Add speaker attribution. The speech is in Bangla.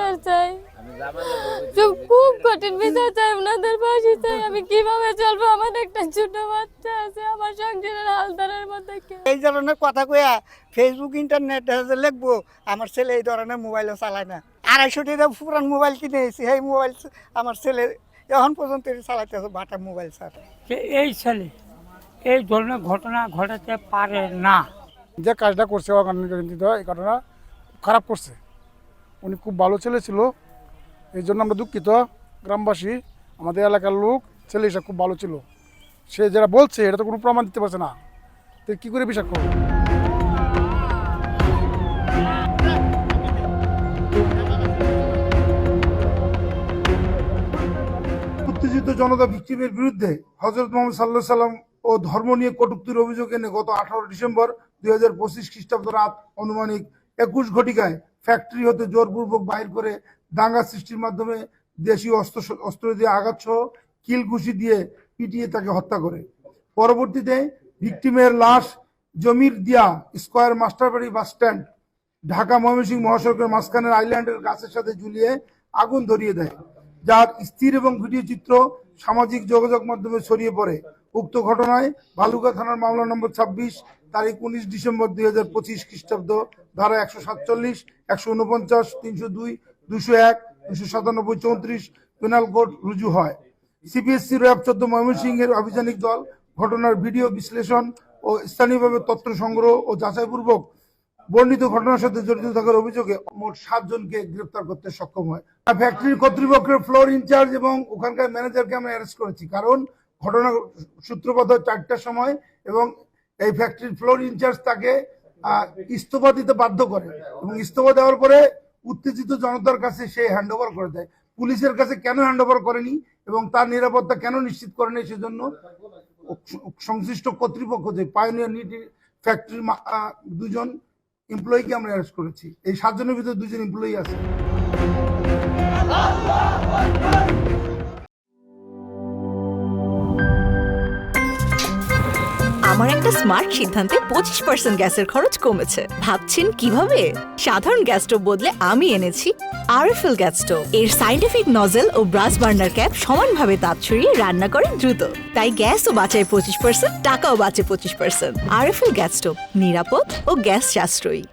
Speaker 1: বিচার চাই, খুব কঠিন বিচার চাই, ওনাদের ফাঁসি চাই। আমি কিভাবে চলবো? আমার একটা ছোট বাচ্চা আছে, আমার সংসারের হালদারের মধ্যে
Speaker 2: এই ধরনের কথা কইয়া ফেসবুক ইন্টারনেটে লিখবো আমার ছেলে এই ধরনের মোবাইলও চালায় না। 250 টাকা পুরান মোবাইল কিনেছি, এই মোবাইল আমার ছেলে এখন পর্যন্ত চালাইতেছে বাটা মোবাইল স্যার।
Speaker 3: এই ছেলে এই ধরনের ঘটনা ঘটাতে পারে না।
Speaker 4: যে কাজটা করছে অকারণিত এই ঘটনা খারাপ করছে। উনি খুব ভালো ছেলে ছিল, এই জন্য আমরা দুঃখিত গ্রামবাসী, আমাদের এলাকার লোক। ছেলে হিসাবে খুব ভালো ছিল। সে যারা বলছে এটা তো কোনো প্রমাণ দিতে পারছে না, তো কী করে বিশ্বাস করবো?
Speaker 5: উত্তেজিত জনতা ভিকটিমের বিরুদ্ধে হযরত মুহাম্মদ সাল্লাল্লাহু আলাইহি সাল্লাম ও ধর্ম নিয়ে কটূক্তির অভিযোগ এনে গত 18 ডিসেম্বর 2025 খ্রিস্টাব্দ রাত আনুমানিক 21 ঘটিকায় ফ্যাক্টরি হতে জোরপূর্বক বাইর করে দাঙ্গা সৃষ্টির মাধ্যমে দেশীয় অস্ত্র দিয়ে আঘাত সহ কিল ঘুষি দিয়ে পিটিয়ে তাকে হত্যা করে। পরবর্তীতে ভিকটিমের লাশ জমির দিয়া স্কয়ার মাস্টারবাড়ি বাস স্ট্যান্ড ঢাকা ময়মনসিংহ মহাসড়কের মাঝখানের আইল্যান্ডের গাছের সাথে ঝুলিয়ে আগুন ধরিয়ে দেয়, যার স্থির এবং ভিডিও চিত্র সামাজিক যোগাযোগ মাধ্যমে ছড়িয়ে পড়ে। উক্ত ঘটনায় ভালুকা থানার মামলা নম্বর 26 তারিখ 19 ডিসেম্বর 2025 খ্রিস্টাব্দ ধারা 147, 149, 302, 201, 297, 34 পেনাল কোড রুজু হয়। সিপিএসসি র্যাব 14 ময়মনসিংহের আভিযানিক দল ঘটনার ভিডিও বিশ্লেষণ ও স্থানীয়ভাবে তথ্য সংগ্রহ ও যাচাইপূর্বক বর্ণিত ঘটনার সাথে জড়িত থাকার অভিযোগে মোট 7 জনকে গ্রেফতার করতে সক্ষম হয়। ফ্যাক্টরির কর্তৃপক্ষের ফ্লোর ইনচার্জ এবং ওখানকার ম্যানেজারকে আমরা অ্যারেস্ট করেছি, কারণ ঘটনা সূত্রপাত হয় 4টার সময় এবং এই ফ্যাক্টরির ফ্লোর ইনচার্জ তাকে ইস্তফা দিতে বাধ্য করে এবং ইস্তফা দেওয়ার পরে উত্তেজিত জনতার কাছে সে হ্যান্ড ওভার করে দেয়। পুলিশের কাছে কেন হ্যান্ড ওভার করেনি এবং তার নিরাপত্তা কেন নিশ্চিত করেনি সেজন্য সংশ্লিষ্ট কর্তৃপক্ষ যে পায়োনিয়ার নিট ফ্যাক্টরির 2 জন এমপ্লয়িকে আমরা অ্যারেস্ট করেছি। এই 7 জনের ভিতরে 2 জন এমপ্লয়ি আছে।
Speaker 6: আমার একটা স্মার্ট সিদ্ধান্তে 25% গ্যাসের খরচ কমেছে। ভাবছেন কিভাবে? সাধারণ গ্যাস স্টোভ বদলে আমি এনেছি আরএফএল গ্যাস স্টোভ। এর সাইন্টিফিক নজল ও ব্রাস বার্নার ক্যাপ সমানভাবে তাপ ছড়িয়ে রান্না করে দ্রুত, তাই গ্যাসও বাঁচায় 25%, টাকাও বাঁচে 25%। আরএফএল গ্যাস স্টোভ নিরাপদ ও গ্যাস সাশ্রয়ী।